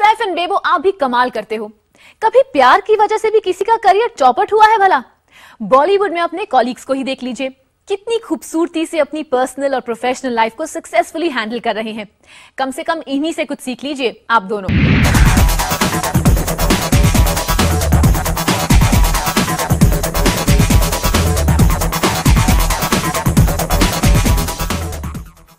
Saif and बेबो, आप भी कमाल करते हो। कभी प्यार की वजह से भी किसी का करियर चौपट हुआ है भला? बॉलीवुड में अपने कॉलीग्स को ही देख लीजिए, कितनी खूबसूरती से अपनी पर्सनल और प्रोफेशनल लाइफ को सक्सेसफुली हैंडल कर रहे हैं। कम से कम इन्हीं से कुछ सीख लीजिए आप दोनों।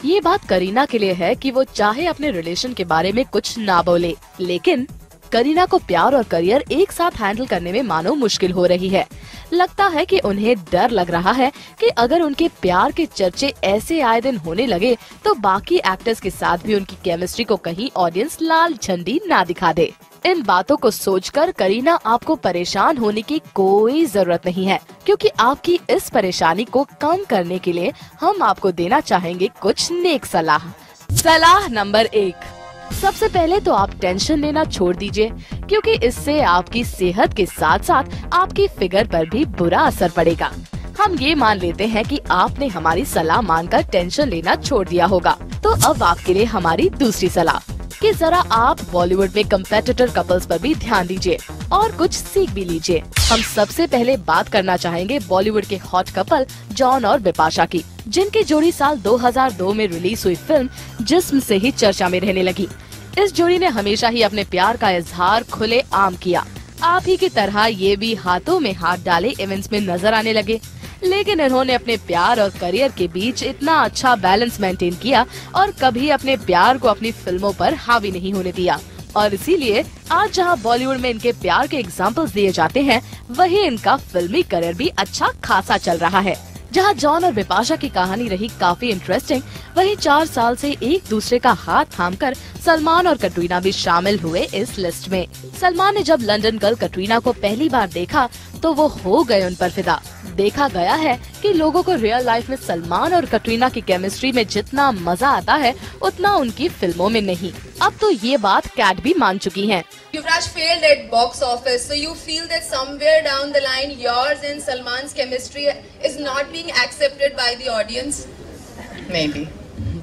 ये बात करीना के लिए है कि वो चाहे अपने रिलेशन के बारे में कुछ ना बोले, लेकिन करीना को प्यार और करियर एक साथ हैंडल करने में मानो मुश्किल हो रही है। लगता है कि उन्हें डर लग रहा है कि अगर उनके प्यार के चर्चे ऐसे आए दिन होने लगे तो बाकी एक्टर्स के साथ भी उनकी केमिस्ट्री को कहीं ऑडियंस लाल झंडी ना दिखा दे। इन बातों को सोचकर करीना, आपको परेशान होने की कोई जरूरत नहीं है, क्योंकि आपकी इस परेशानी को कम करने के लिए हम आपको देना चाहेंगे कुछ नेक सलाह। सलाह नंबर 1, सबसे पहले तो आप टेंशन लेना छोड़ दीजिए, क्योंकि इससे आपकी सेहत के साथ साथ आपकी फिगर पर भी बुरा असर पड़ेगा। हम ये मान लेते हैं कि आपने हमारी सलाह मानकर टेंशन लेना छोड़ दिया होगा, तो अब आपके लिए हमारी दूसरी सलाह कि जरा आप बॉलीवुड में कंपेटिटर कपल्स पर भी ध्यान दीजिए और कुछ सीख भी लीजिए। हम सबसे पहले बात करना चाहेंगे बॉलीवुड के हॉट कपल जॉन और बिपाशा की, जिनकी जोड़ी साल 2002 में रिलीज हुई फिल्म जिस्म से ही चर्चा में रहने लगी। इस जोड़ी ने हमेशा ही अपने प्यार का इजहार खुले आम किया। आप ही की तरह ये भी हाथों में हाथ डाले इवेंट्स में नजर आने लगे, लेकिन इन्होंने अपने प्यार और करियर के बीच इतना अच्छा बैलेंस मेंटेन किया और कभी अपने प्यार को अपनी फिल्मों पर हावी नहीं होने दिया। और इसीलिए आज जहां बॉलीवुड में इनके प्यार के एग्जाम्पल्स दिए जाते हैं, वहीं इनका फिल्मी करियर भी अच्छा खासा चल रहा है। जहां जॉन और बिपाशा की कहानी रही काफी इंटरेस्टिंग, वहीं 4 साल से एक दूसरे का हाथ थामकर सलमान और कटरीना भी शामिल हुए इस लिस्ट में। सलमान ने जब लंदन गर्ल कटरीना को पहली बार देखा तो वो हो गए उन पर फिदा। देखा गया है कि लोगों को रियल लाइफ में सलमान और कटरीना की केमिस्ट्री में जितना मजा आता है उतना उनकी फिल्मों में नहीं। अब तो ये बात कैट भी मान चुकी हैं। Yuvraj failed at box office, so you feel that somewhere down the line yours and Salman's chemistry is not being accepted by the audience? Maybe.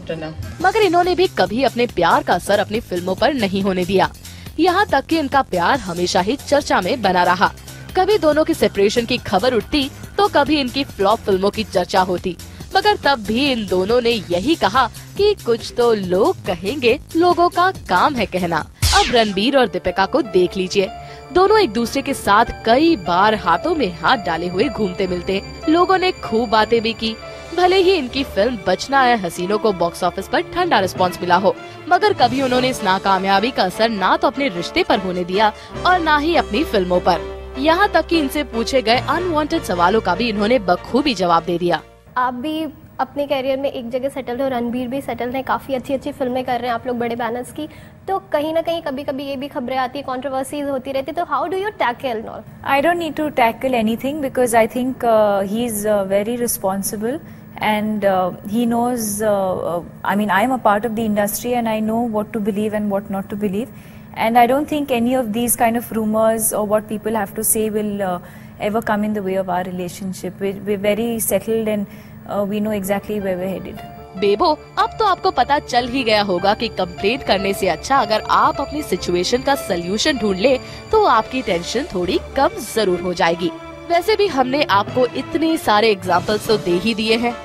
Don't know. मगर इन्होंने भी कभी अपने प्यार का असर अपनी फिल्मों पर नहीं होने दिया। यहाँ तक कि इनका प्यार हमेशा ही चर्चा में बना रहा। कभी दोनों की सेपरेशन की खबर उठती तो कभी इनकी फ्लॉप फिल्मों की चर्चा होती, मगर तब भी इन दोनों ने यही कहा कि कुछ तो लोग कहेंगे, लोगों का काम है कहना। अब रणबीर और दीपिका को देख लीजिए, दोनों एक दूसरे के साथ कई बार हाथों में हाथ डाले हुए घूमते मिलते। लोगों ने खूब बातें भी की। भले ही इनकी फिल्म बचना है हसीनों को बॉक्स ऑफिस पर ठंडा रिस्पांस मिला हो, मगर कभी उन्होंने इस नाकामयाबी का असर ना तो अपने रिश्ते पर होने दिया और ना ही अपनी फिल्मों पर। यहाँ तक कि इनसे पूछे गए अनवांटेड सवालों का भी इन्होंने बखूबी जवाब दे दिया। आप भी अपने करियर में एक जगह सेटल हो, रणबीर भी सेटल है, काफ़ी अच्छी अच्छी फिल्में कर रहे हैं आप लोग बड़े बैनर्स की, तो कहीं ना कहीं कभी कभी ये भी खबरें आती है, कंट्रोवर्सीज होती रहती, तो how do you tackle all? I don't need to tackle anything because I think he is very responsible and he knows I mean I am a part of the industry and I know what to believe and what not to believe, and I don't think any of these kind of rumors or what people have to say will ever come in the way of our relationship. We're very settled and we know exactly where we're headed. बेबो, अब तो आपको पता चल ही गया होगा कि complaint करने से अच्छा अगर आप अपनी सिचुएशन का सलूशन ढूंढ ले तो आपकी टेंशन थोड़ी कम जरूर हो जाएगी। वैसे भी हमने आपको इतने सारे एग्जाम्पल्स तो दे ही दिए हैं।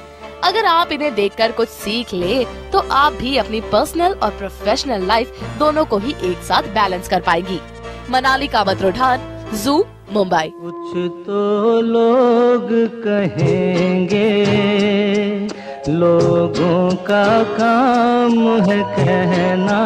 अगर आप इन्हें देखकर कुछ सीख ले तो आप भी अपनी पर्सनल और प्रोफेशनल लाइफ दोनों को ही एक साथ बैलेंस कर पाएगी। मनाली कामत रोढ़ान, जू, मुंबई। कुछ तो लोग कहेंगे, लोगों का काम है कहना।